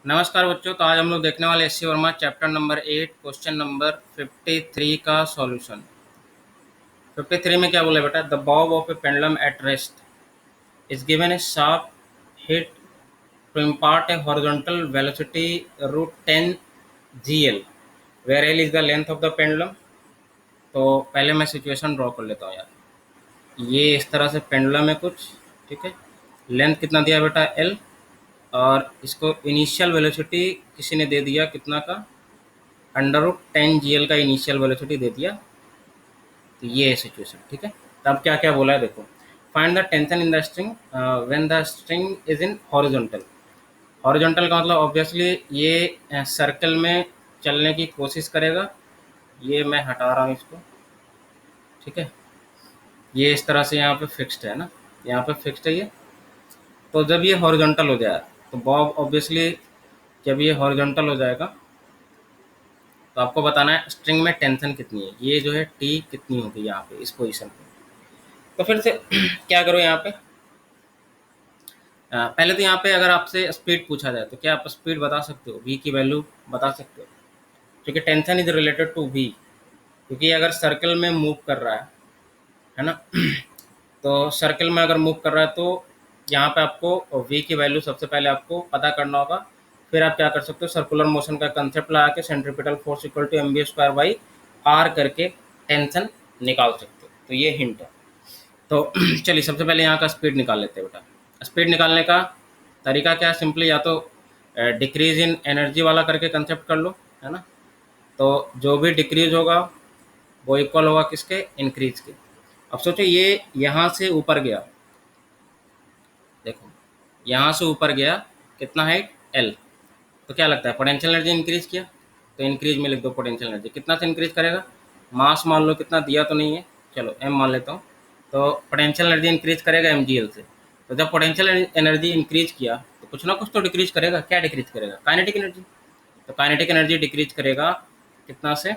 नमस्कार बच्चों। तो आज हम लोग देखने वाले S C Verma chapter number 8 question number 53 का सॉल्यूशन। 53 में क्या बोला बेटा? The bob of a pendulum at rest is given a sharp hit to impart a horizontal velocity root 10 GL where L is the length of the pendulum. तो पहले मैं situation draw कर लेता हूँ यार। ये इस तरह से पेंडुलम है कुछ, ठीक है। लेंथ कितना दिया बेटा? एल। और इसको इनिशियल वेलोसिटी किसी ने दे दिया कितना का? अंडर रूट 10 GL का इनिशियल वेलोसिटी दे दिया। तो ये है सिचुएशन, ठीक है। तो अब क्या क्या बोला है देखो। Find the tension in the string when the string is in horizontal. Horizontal का मतलब ऑब्वियसली ये सर्कल में चलने की कोशिश करेगा। ये मैं हटा रहा हूँ इसको, ठीक है। ये इस तरह से यहाँ पे फिक्स्ड है ना, यहाँ पे फिक्स्ड है ये। तो जब ये हॉरिजॉन्टल हो जाए तो बॉब ऑब्वियसली जब ये हॉरिजॉन्टल हो जाएगा तो आपको बताना है स्ट्रिंग में टेंशन कितनी है। ये जो है टी कितनी होगी यहाँ पे इस पोजीशन पे। तो फिर से क्या करो यहाँ पे। पहले तो यहाँ पे अगर आपसे स्पीड पूछा जाए तो क्या आप स्पीड बता सकते हो? वी की वैल्यू बता सकते हो? क्योंकि tension is related to v, क्योंकि अगर सर्कल में मूव कर रहा है ना तो सर्कल में अगर मूव कर रहा है तो यहाँ पे आपको वी की वैल्यू सबसे पहले आपको पता करना होगा। फिर आप क्या कर सकते हो? सर्कुलर मोशन का कंसेप्ट लगा के centripetal force equal to mv² by r करके टेंशन निकाल सकते हो। तो ये हिंट है। तो चलिए सबसे पहले यहाँ का स्पीड निकाल लेते हैं बेटा। स्पीड निकालने का तरीका क्या है? सिंपली या तो डिक्रीज इन एनर्जी वाला करके कंसेप्ट कर लो, है ना। तो जो भी डिक्रीज होगा वो इक्वल होगा किसके? इंक्रीज के। अब सोचो ये यहाँ से ऊपर गया, देखो यहाँ से ऊपर गया, कितना हाइट? एल। तो क्या लगता है पोटेंशियल एनर्जी इंक्रीज किया? तो इंक्रीज में लिख दो पोटेंशियल एनर्जी। कितना से इंक्रीज करेगा? मास मान लो कितना दिया तो नहीं है, चलो एम मान लेता हूँ। तो पोटेंशियल एनर्जी इंक्रीज करेगा mgl से। तो जब पोटेंशियल एनर्जी इंक्रीज किया तो कुछ ना कुछ तो डिक्रीज करेगा। क्या डिक्रीज करेगा? Kinetic energy. तो काइनेटिक एनर्जी डिक्रीज करेगा कितना से?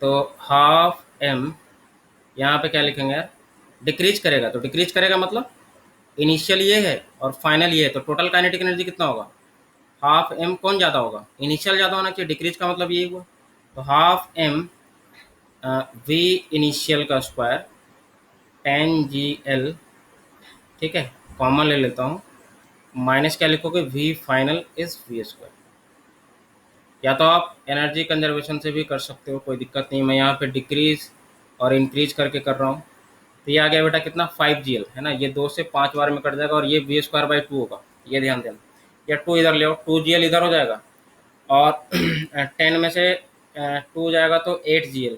तो हाफ एम। यहाँ पे क्या लिखेंगे यार? डिक्रीज करेगा। तो डिक्रीज करेगा मतलब इनिशियल ये है और फाइनल ये है, तो टोटल काइनेटिक एनर्जी कितना होगा? Half m. कौन ज़्यादा होगा? इनिशियल ज़्यादा होना चाहिए। डिक्रीज का मतलब यही हुआ। तो हाफ एम वी इनिशियल का स्क्वायर 10 GL, ठीक है। कॉमन ले लेता हूँ, माइनस क्या लिखोगे? V final is v²। या तो आप एनर्जी कंजर्वेशन से भी कर सकते हो, कोई दिक्कत नहीं। मैं यहाँ पे डिक्रीज और इंक्रीज करके कर रहा हूँ। तो ये आ गया बेटा कितना? 5 GL, है ना। ये 2 से 5 बार में कट जाएगा और ये v²/2 होगा। ये ध्यान देना। या 2 इधर ले आओ, 2 GL इधर हो जाएगा और 10 में से 2 जाएगा तो 8 GL।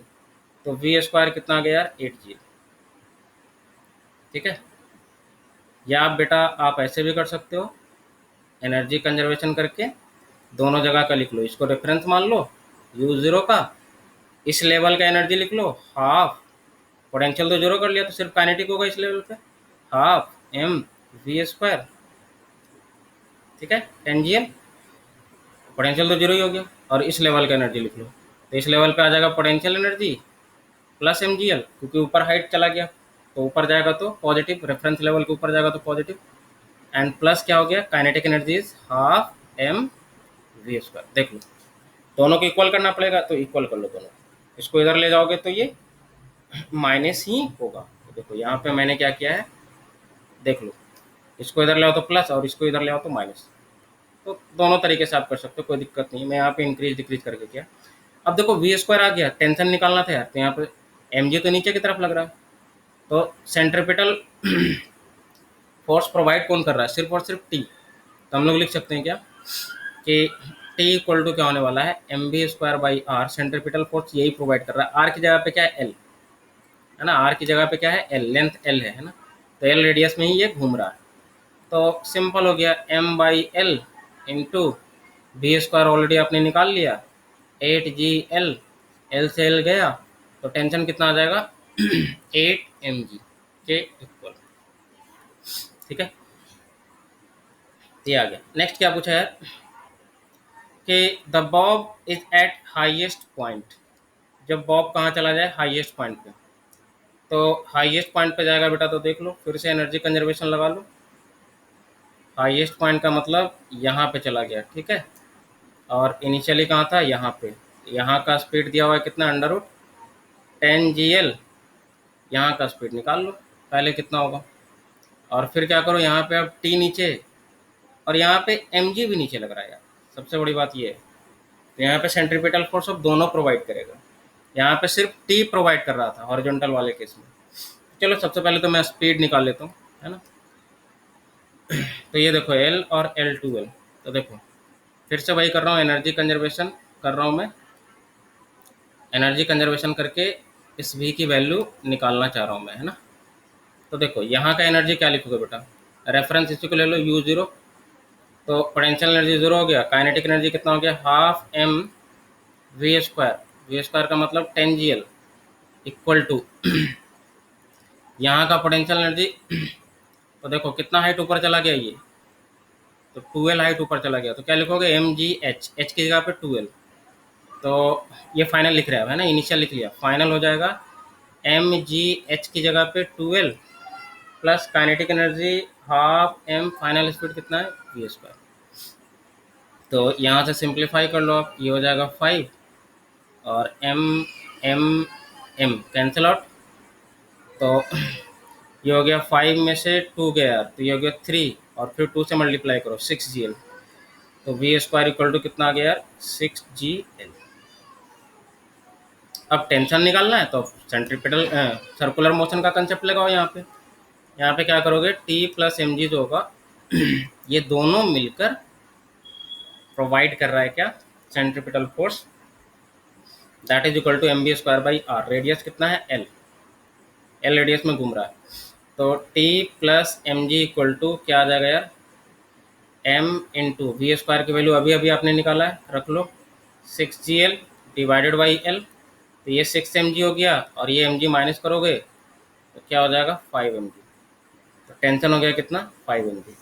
तो v² कितना आ गया यार? 8 GL, ठीक है। या आप बेटा आप ऐसे भी कर सकते हो, एनर्जी कंजर्वेशन करके दोनों जगह का लिख लो। इसको रेफरेंस मान लो u0 का, इस लेवल का एनर्जी लिख लो हाफ। पोटेंशियल तो जीरो कर लिया तो सिर्फ काइनेटिक होगा इस लेवल पे, हाफ एम v², ठीक है। 10 GL। पोटेंशियल तो जीरो ही हो गया और इस लेवल का एनर्जी लिख लो। तो इस लेवल पे आ जाएगा पोटेंशियल एनर्जी प्लस mgl, क्योंकि ऊपर हाइट चला गया तो ऊपर जाएगा तो पॉजिटिव, रेफरेंस लेवल के ऊपर जाएगा तो पॉजिटिव। एंड प्लस क्या हो गया? Kinetic energy is half m v²। देख लो दोनों को इक्वल करना पड़ेगा तो इक्वल कर लो दोनों। इसको इधर ले जाओगे तो ये माइनस ही होगा। तो देखो यहाँ पे मैंने क्या किया है, देख लो। इसको इधर ले आओ तो प्लस और इसको इधर ले आओ तो माइनस। तो दोनों तरीके से आप कर सकते हो, कोई दिक्कत नहीं। मैं यहाँ पे इंक्रीज डिक्रीज करके किया। अब देखो v² आ गया, टेंशन निकालना था यार। तो यहाँ पे mg तो नीचे की तरफ लग रहा है, तो सेंट्रीपिटल फोर्स प्रोवाइड कौन कर रहा है? सिर्फ और सिर्फ टी। तो हम लोग लिख सकते हैं क्या कि टी इक्वल टू क्या होने वाला है? mv²/r। सेंट्रीपिटल फोर्स यही प्रोवाइड कर रहा है। आर की जगह पे क्या है? एल, है ना। आर की जगह पे क्या है? एल, लेंथ एल है ना। तो एल रेडियस में ही ये घूम रहा है। तो सिंपल हो गया, m/l इंटू v² ऑलरेडी आपने निकाल लिया 8 GL। एल से एल गया तो टेंशन कितना आ जाएगा? 8 mg के इक्वल, ठीक है। ये आ गया। नेक्स्ट क्या पूछा है कि the Bob is eight highest point. जब बॉब कहाँ चला जाए? हाईएस्ट पॉइंट पे। तो हाईएस्ट पॉइंट पे जाएगा बेटा तो देख लो, फिर से एनर्जी कंजर्वेशन लगा लो। हाईएस्ट पॉइंट का मतलब यहाँ पे चला गया, ठीक है। और इनिशियली कहाँ था, यहाँ पे। यहाँ का स्पीड दिया हुआ है कितना, √10 GL। यहाँ का स्पीड निकाल लो पहले कितना होगा, और फिर क्या करो, यहाँ पे अब टी नीचे, और यहाँ पे mg भी नीचे लग रहा है यार। सबसे बड़ी बात ये है, तो यहाँ पे सेंट्रीपिटल फोर्स अब दोनों प्रोवाइड करेगा। यहाँ पे सिर्फ टी प्रोवाइड कर रहा था हॉरिजॉन्टल वाले केस में। चलो सबसे पहले तो मैं स्पीड निकाल लेता हूँ, है ना। तो ये देखो L और L2L। तो देखो फिर से वही कर रहा हूँ, एनर्जी कंजर्वेशन कर रहा हूँ मैं। एनर्जी कंजर्वेशन करके इस V की वैल्यू निकालना चाह रहा हूँ मैं, है ना। तो देखो यहाँ का एनर्जी क्या लिखोगे बेटा, रेफरेंस इसी को ले लो U0। तो पोटेंशियल एनर्जी 0 हो गया, काइनेटिक एनर्जी कितना हो गया, ½ mv²। v² का मतलब 10 GL इक्वल टू यहाँ का पोटेंशियल एनर्जी। तो देखो कितना हाइट ऊपर चला गया ये, तो 2L हाइट ऊपर चला गया, तो क्या लिखोगे, mgh, h की जगह पे 2L। तो ये फाइनल लिख रहा है ना, इनिशियल लिख लिया, फाइनल हो जाएगा mgh की जगह पे 2L plus kinetic energy ½ m, final speed कितना है, v²। तो यहाँ से सिंप्लीफाई कर लो आप, ये हो जाएगा 5, और m कैंसिल आउट। तो ये हो गया 5 में से 2 गया यार, तो ये हो गया 3, और फिर 2 से मल्टीप्लाई करो 6 GL। तो v² इक्वल टू कितना आ गया यार, 6 GL। अब टेंशन निकालना है तो सेंट्रीपिटल सर्कुलर मोशन का कंसेप्ट लगाओ यहाँ पे। यहाँ पे क्या करोगे, T प्लस mg जो होगा ये दोनों मिलकर प्रोवाइड कर रहा है क्या, centripetal force, that is equal to mv²/r। Radius कितना है, L रेडियस में घूम रहा है। तो T plus mg equal to क्या आ जाएगा यार, m इंटू v² की वैल्यू अभी अभी आपने निकाला है, रख लो 6 GL डिवाइडेड बाई L। तो ये 6 mg हो गया, और ये mg माइनस करोगे तो क्या हो जाएगा, 5 mg। तो टेंशन हो गया कितना, 5 mg।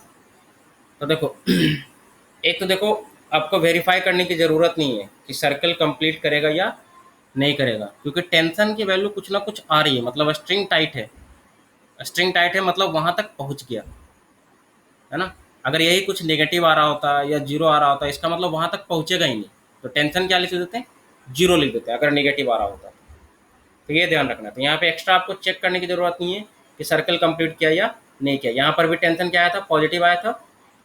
तो देखो एक तो देखो आपको वेरीफाई करने की ज़रूरत नहीं है कि सर्कल कंप्लीट करेगा या नहीं करेगा, क्योंकि टेंशन की वैल्यू कुछ ना कुछ आ रही है, मतलब स्ट्रिंग टाइट है। स्ट्रिंग टाइट है मतलब वहाँ तक पहुँच गया, है ना। अगर यही कुछ नेगेटिव आ रहा होता या जीरो आ रहा होता, इसका मतलब वहाँ तक पहुँचेगा ही नहीं। तो टेंशन क्या लिख देते हैं, जीरो लिख देते हैं अगर नेगेटिव आ रहा होता। तो ये ध्यान रखना। तो यहाँ पे एक्स्ट्रा आपको चेक करने की ज़रूरत नहीं है कि सर्कल कंप्लीट किया या नहीं किया। यहाँ पर भी टेंशन क्या आया था, पॉजिटिव आया था,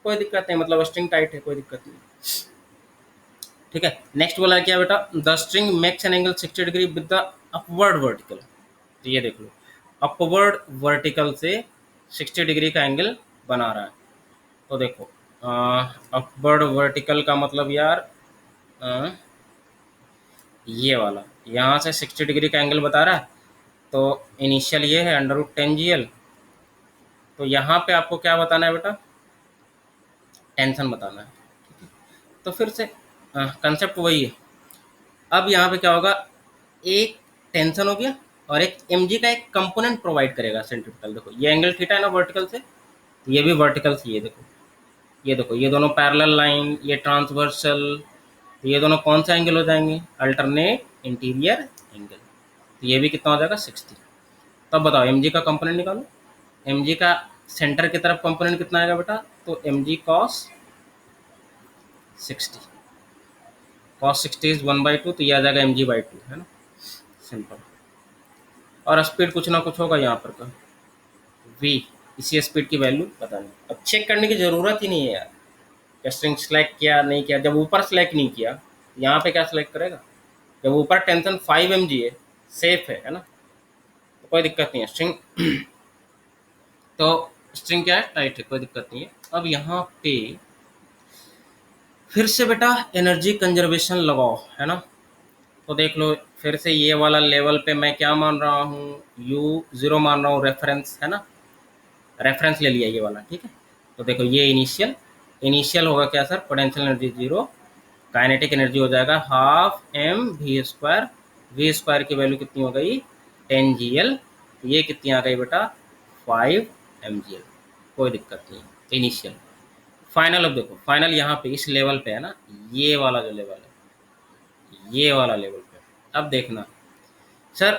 कोई दिक्कत नहीं, मतलब स्ट्रिंग टाइट है, कोई दिक्कत नहीं। ठीक है, नेक्स्ट बोला है क्या बेटा, the string makes an angle 60 degree with the upward vertical. तो ये देख लो, अपवर्ड वर्टिकल से 60 डिग्री का एंगल बना रहा है। तो देखो अपवर्ड वर्टिकल का मतलब यार ये वाला यहाँ से 60 डिग्री का एंगल बता रहा है। तो इनिशियल ये है √10 GL। तो यहाँ पे आपको क्या बताना है बेटा, टेंशन बताना है। तो फिर से कंसेप्ट वही है। अब यहाँ पे क्या होगा, एक टेंशन हो गया और एक mg का एक कंपोनेंट प्रोवाइड करेगा सेंट्रीपिटल। देखो ये एंगल थीटा है ना वर्टिकल से, तो ये भी वर्टिकल से, ये देखो, ये देखो, ये दोनों पैरेलल लाइन, ये ट्रांसवर्सल, तो ये दोनों कौन सा एंगल हो जाएंगे, अल्टरनेट इंटीरियर एंगल। तो ये भी कितना हो जाएगा, 60। तब बताओ mg का कंपोनेंट निकालो। mg का सेंटर की तरफ कंपोनेंट कितना आएगा बेटा, तो mg cos 60, cos 60 इज 1/2, तो ये आ जाएगा mg/2, है ना, सिंपल। और स्पीड कुछ ना कुछ होगा यहाँ पर का v, इसी स्पीड की वैल्यू पता नहीं। अब चेक करने की ज़रूरत ही नहीं है यार, स्ट्रिंग सेलेक्ट किया नहीं किया। जब ऊपर सेलेक्ट नहीं किया, यहाँ पे क्या सेलेक्ट करेगा, जब ऊपर टेंशन 5 mg है, सेफ है ना, तो कोई दिक्कत नहीं है। स्ट्रिंग तो स्ट्रिंग क्या है, टाइट है, कोई दिक्कत नहीं है। अब यहाँ पे फिर से बेटा एनर्जी कंजर्वेशन लगाओ, है ना। तो देख लो फिर से ये वाला लेवल पे मैं क्या मान रहा हूँ, U0 मान रहा हूँ, रेफरेंस है ना, रेफरेंस ले लिया ये वाला, ठीक है। तो देखो ये इनिशियल, इनिशियल होगा क्या sir, potential energy 0, kinetic energy हो जाएगा ½mv²। v² की वैल्यू कितनी हो गई, 10 GL। ये कितनी आ गई बेटा, 5 mgl। कोई दिक्कत नहीं, इनिशियल। फाइनल अब देखो, फाइनल यहाँ पे इस लेवल पे है ना, ये वाला जो लेवल है, ये वाला लेवल पे। अब देखना सर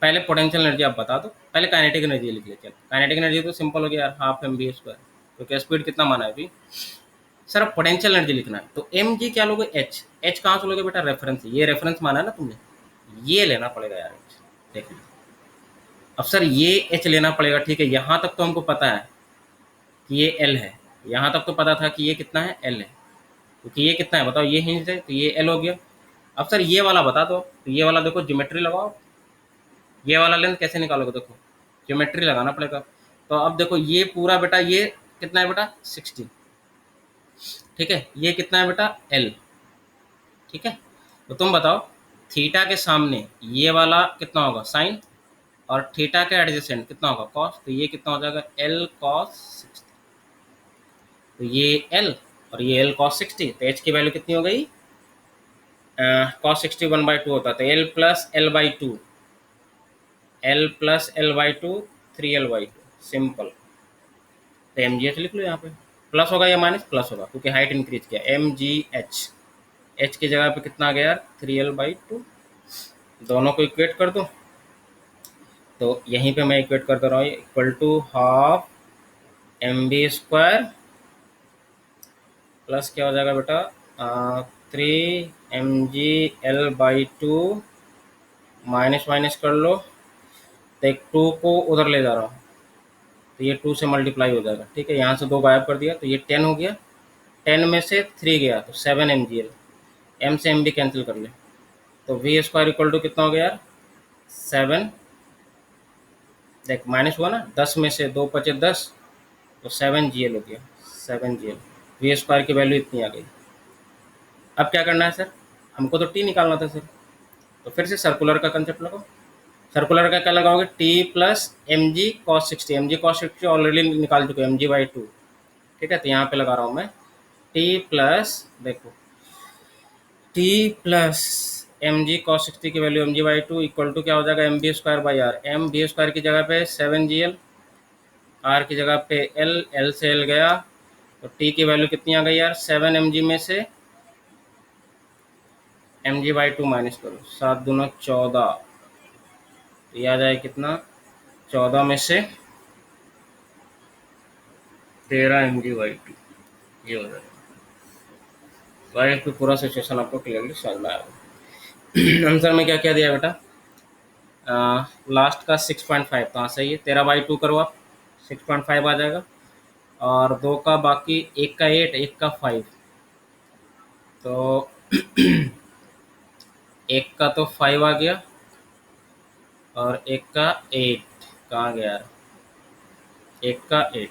पहले पोटेंशियल एनर्जी आप बता दो, पहले काइनेटिक एनर्जी लिख ले। चल काइनेटिक एनर्जी तो सिंपल हो गया यार, ½ mv²। क्योंकि स्पीड कितना माना है अभी। सर अब पोटेंशियल एनर्जी लिखना है, तो एम जी क्या लोगे, एच। एच कहाँ से लोगे बेटा, रेफरेंस, ये रेफरेंस माना है ना तुमने, ये लेना पड़ेगा यार एच। देख लो, अब सर ये एच लेना पड़ेगा, ठीक है। यहाँ तक तो हमको पता है कि ये एल है, यहाँ तक तो पता था कि ये कितना है, एल है। क्योंकि ये कितना है बताओ, ये हिंज है, तो ये एल हो गया। अब सर ये वाला बता दो, तो ये वाला देखो ज्योमेट्री लगाओ, ये वाला लेंथ कैसे निकालोगे, देखो ज्योमेट्री लगाना पड़ेगा। तो अब देखो ये पूरा बेटा, ये कितना है बेटा, 60, ठीक है। ये कितना है बेटा, एल, ठीक है। तो तुम बताओ थीटा के सामने ये वाला कितना होगा, साइन, और थीटा के एडजेसेंट कितना होगा, कॉस। तो ये कितना हो जाएगा, एल कॉस 60। तो ये एल और ये एल कॉस 60, तो एच की वैल्यू कितनी हो गई, कॉस 60 1/2 होता है, तो L plus L by two, L plus L by two, 3L/2, simple. तो एम जी एच लिख लो यहाँ पे, प्लस होगा या माइनस, प्लस होगा क्योंकि हाइट इंक्रीज किया, एम जी एच। एच की जगह पे कितना आ गया यार, 3L/2। दोनों को इक्वेट कर दो, तो यहीं पे मैं इक्वेट करता रहा हूँ, equal to half m B square plus क्या हो जाएगा बेटा, 3 mg/L/2, माइनस माइनस कर लो, तो एक 2 को उधर ले जा रहा हूँ, तो ये 2 से मल्टीप्लाई हो जाएगा, ठीक है। यहाँ से 2 गायब कर दिया, तो ये 10 हो गया, 10 में से 3 गया तो 7 mg/L, एम से एम भी कैंसिल कर ले, तो वी स्क्वायर इक्वल टू कितना हो गया यार, 7, देख माइनस हुआ ना, 10 में से 2 बचे 10, तो 7G/L हो गया, 7G/L। वी स्क्वायर की वैल्यू इतनी आ गई। अब क्या करना है सर, हमको तो टी निकालना था सर, तो फिर से सर्कुलर का कंसेप्ट लगाओ। सर्कुलर का क्या लगाओगे, T plus M G cos 60, m जी कॉस 60 ऑलरेडी निकाल चुके, mg/2, ठीक है। तो यहाँ पे लगा रहा हूँ मैं टी प्लस, देखो T plus M G cos 60 की वैल्यू mg/2 इक्वल टू क्या हो जाएगा, M B square by R. M B square की जगह पे 7G/L, आर की जगह पे एल, एल से एल गया, तो टी की वैल्यू कितनी आ गई यार, 7 mg में से mg/2 माइनस करो, 7 दूना 14, तो ये आ जाए कितना, 14 में से 13 mg/2, ये हो जाएगा। भाई तो पूरा सिचुएशन आपको क्लियरली समझ में आएगा। आंसर में क्या क्या दिया बेटा, लास्ट का 6.5, तो हाँ सही है, 13/2 करो आप, 6.5 आ जाएगा। और 2 का बाकी, एक का 8, एक का 5, तो एक का तो 5 आ गया, और एक का 8 कहाँ गया यार, एक का 8,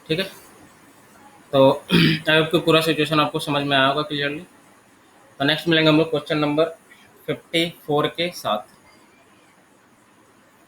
ठीक है। तो आपको पूरा सिचुएशन आपको समझ में आया होगा क्लियरली। तो नेक्स्ट मिलेंगे हम लोग क्वेश्चन नंबर 54 के साथ।